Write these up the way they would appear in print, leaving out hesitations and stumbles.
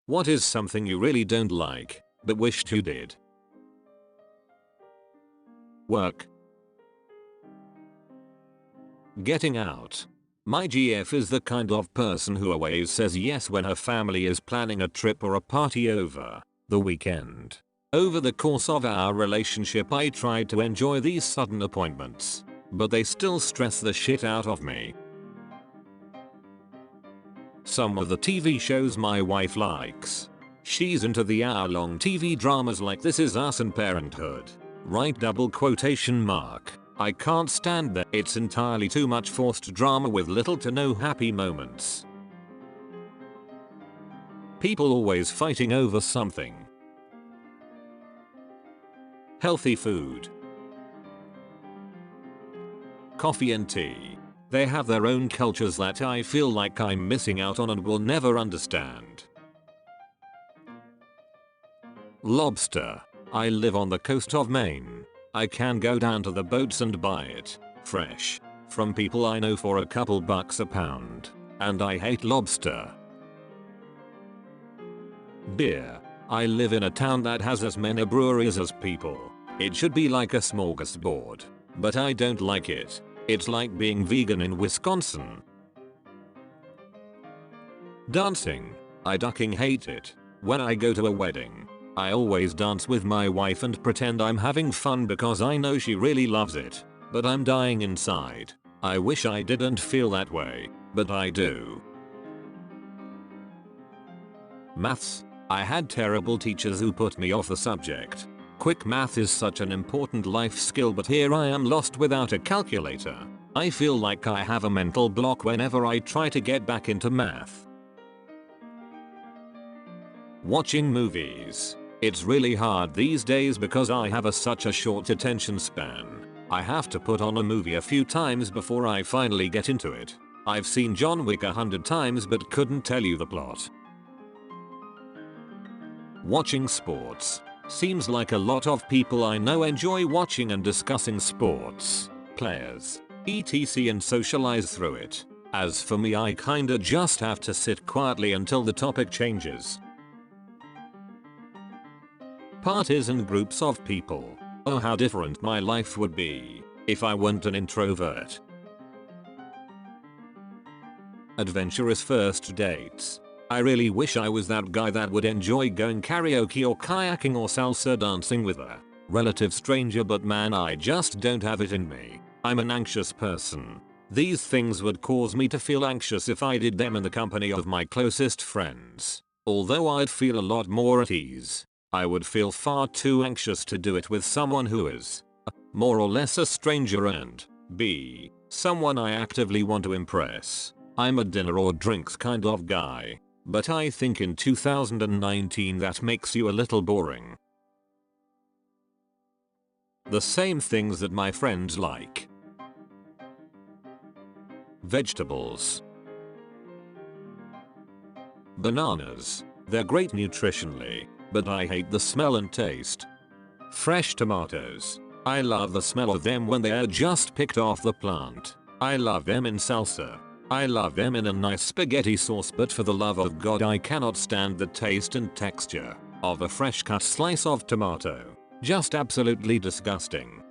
What is something you really don't like, but wished you did? Work. Getting out. My GF is the kind of person who always says yes when her family is planning a trip or a party over the weekend. Over the course of our relationship I tried to enjoy these sudden appointments, but they still stress the shit out of me. Some of the TV shows my wife likes. She's into the hour-long TV dramas like This Is Us and Parenthood. Right, double quotation mark. I can't stand that. It's entirely too much forced drama with little to no happy moments. People always fighting over something. Healthy food. Coffee and tea. They have their own cultures that I feel like I'm missing out on and will never understand. Lobster. I live on the coast of Maine. I can go down to the boats and buy it, fresh, from people I know for a couple bucks a pound. And I hate lobster. Beer. I live in a town that has as many breweries as people. It should be like a smorgasbord. But I don't like it. It's like being vegan in Wisconsin. Dancing. I fucking hate it. When I go to a wedding, I always dance with my wife and pretend I'm having fun because I know she really loves it. But I'm dying inside. I wish I didn't feel that way, but I do. Maths. I had terrible teachers who put me off the subject. Quick math is such an important life skill, but here I am lost without a calculator. I feel like I have a mental block whenever I try to get back into math. Watching movies. It's really hard these days because I have such a short attention span. I have to put on a movie a few times before I finally get into it. I've seen John Wick 100 times but couldn't tell you the plot. Watching sports. Seems like a lot of people I know enjoy watching and discussing sports, players, etc. and socialize through it. As for me, I kinda just have to sit quietly until the topic changes. Parties and groups of people. Oh, how different my life would be if I weren't an introvert. Adventurous first dates. I really wish I was that guy that would enjoy going karaoke or kayaking or salsa dancing with a relative stranger, but man, I just don't have it in me. I'm an anxious person. These things would cause me to feel anxious if I did them in the company of my closest friends. Although I'd feel a lot more at ease, I would feel far too anxious to do it with someone who is a, more or less a stranger, and b, someone I actively want to impress. I'm a dinner or drinks kind of guy. But I think in 2019 that makes you a little boring. The same things that my friends like. Vegetables. Bananas. They're great nutritionally, but I hate the smell and taste. Fresh tomatoes. I love the smell of them when they are just picked off the plant. I love them in salsa. I love them in a nice spaghetti sauce, but for the love of God I cannot stand the taste and texture of a fresh cut slice of tomato. Just absolutely disgusting.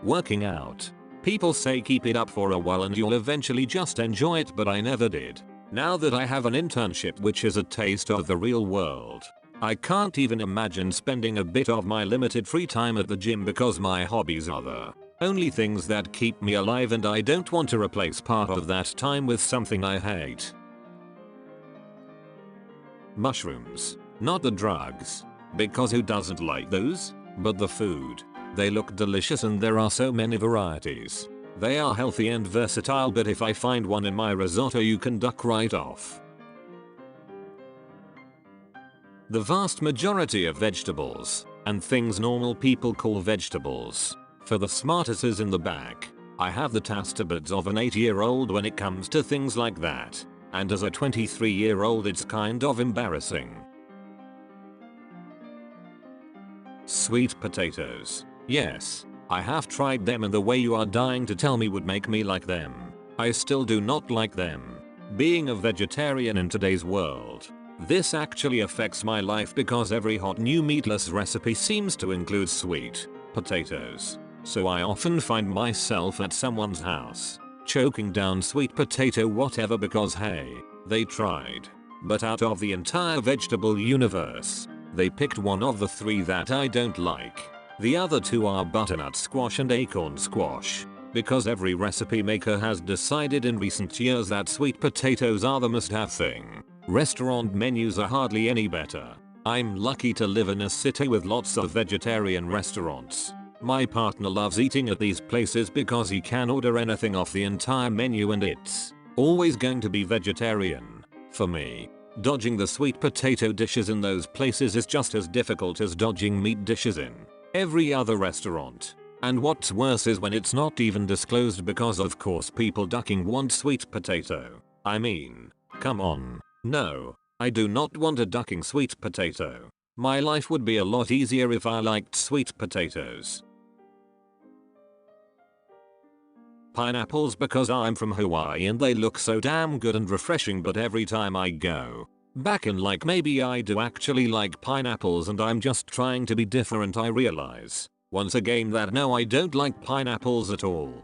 Working out. People say keep it up for a while and you'll eventually just enjoy it, but I never did. Now that I have an internship which is a taste of the real world, I can't even imagine spending a bit of my limited free time at the gym because my hobbies are the only things that keep me alive, and I don't want to replace part of that time with something I hate. Mushrooms. Not the drugs, because who doesn't like those? But the food. They look delicious and there are so many varieties. They are healthy and versatile, but if I find one in my risotto you can duck right off. The vast majority of vegetables, and things normal people call vegetables, for the smartasses in the back, I have the tasteables of an 8-year-old when it comes to things like that, and as a 23-year-old it's kind of embarrassing. Sweet potatoes. Yes, I have tried them and the way you are dying to tell me would make me like them. I still do not like them. Being a vegetarian in today's world. This actually affects my life because every hot new meatless recipe seems to include sweet potatoes. So I often find myself at someone's house, choking down sweet potato whatever because hey, they tried. But out of the entire vegetable universe, they picked one of the 3 that I don't like. The other 2 are butternut squash and acorn squash. Because every recipe maker has decided in recent years that sweet potatoes are the must-have thing. Restaurant menus are hardly any better. I'm lucky to live in a city with lots of vegetarian restaurants. My partner loves eating at these places because he can order anything off the entire menu and it's always going to be vegetarian. For me, dodging the sweet potato dishes in those places is just as difficult as dodging meat dishes in every other restaurant. And what's worse is when it's not even disclosed because of course people ducking want sweet potato. I mean, come on. No, I do not want a ducking sweet potato. My life would be a lot easier if I liked sweet potatoes. Pineapples because I'm from Hawaii and they look so damn good and refreshing, but every time I go back in like maybe I do actually like pineapples and I'm just trying to be different, I realize once again that no, I don't like pineapples at all.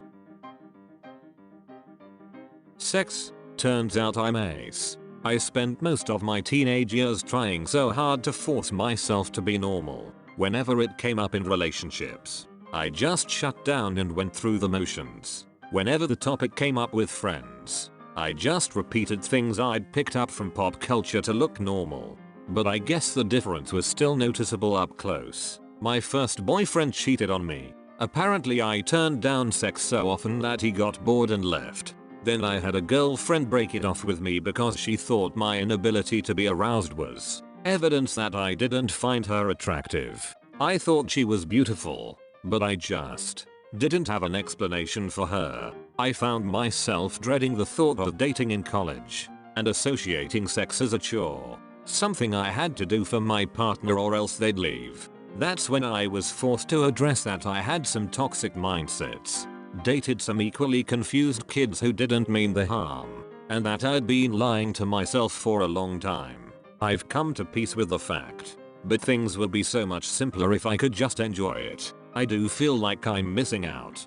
Sex. Turns out I'm ace. I spent most of my teenage years trying so hard to force myself to be normal. Whenever it came up in relationships, I just shut down and went through the motions. Whenever the topic came up with friends, I just repeated things I'd picked up from pop culture to look normal. But I guess the difference was still noticeable up close. My first boyfriend cheated on me. Apparently I turned down sex so often that he got bored and left. Then I had a girlfriend break it off with me because she thought my inability to be aroused was evidence that I didn't find her attractive. I thought she was beautiful, but I just didn't have an explanation for her. I found myself dreading the thought of dating in college and associating sex as a chore, something I had to do for my partner or else they'd leave. That's when I was forced to address that I had some toxic mindsets, dated some equally confused kids who didn't mean the harm, and that I'd been lying to myself for a long time. I've come to peace with the fact, but things would be so much simpler if I could just enjoy it. I do feel like I'm missing out.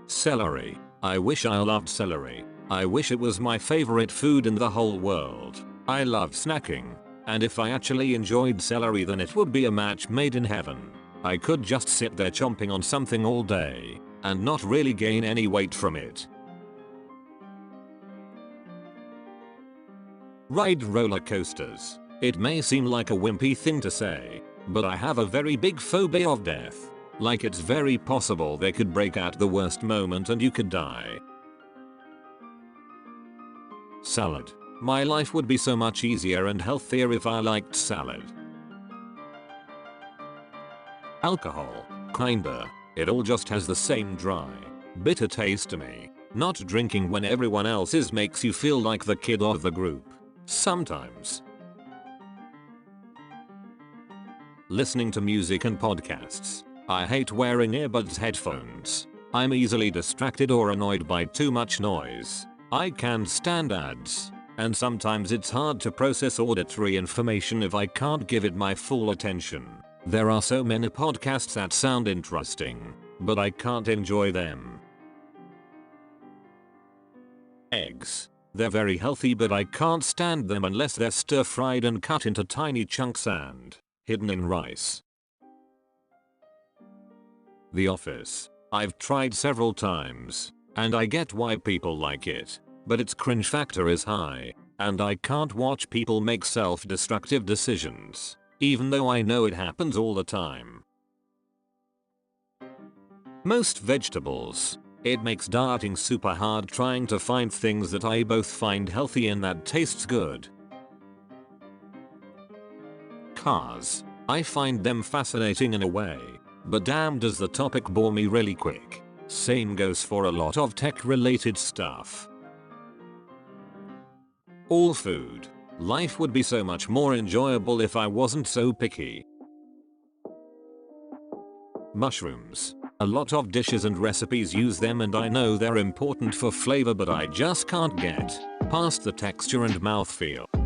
Celery. I wish I loved celery. I wish it was my favorite food in the whole world. I love snacking, and if I actually enjoyed celery then it would be a match made in heaven. I could just sit there chomping on something all day and not really gain any weight from it. Ride roller coasters. It may seem like a wimpy thing to say, but I have a very big phobia of death. Like it's very possible they could break at the worst moment and you could die. Salad. My life would be so much easier and healthier if I liked salad. Alcohol. Kinda. It all just has the same dry, bitter taste to me. Not drinking when everyone else is makes you feel like the kid of the group. Sometimes. Listening to music and podcasts. I hate wearing earbuds headphones. I'm easily distracted or annoyed by too much noise. I can't stand ads, and sometimes it's hard to process auditory information if I can't give it my full attention. There are so many podcasts that sound interesting, but I can't enjoy them. Eggs. They're very healthy but I can't stand them unless they're stir fried and cut into tiny chunks and hidden in rice. The Office. I've tried several times, and I get why people like it, but its cringe factor is high, and I can't watch people make self-destructive decisions, even though I know it happens all the time. Most vegetables. It makes dieting super hard trying to find things that I both find healthy and that tastes good. Cars. I find them fascinating in a way, but damn does the topic bore me really quick. Same goes for a lot of tech related stuff. All food. Life would be so much more enjoyable if I wasn't so picky. Mushrooms. A lot of dishes and recipes use them and I know they're important for flavor, but I just can't get past the texture and mouthfeel.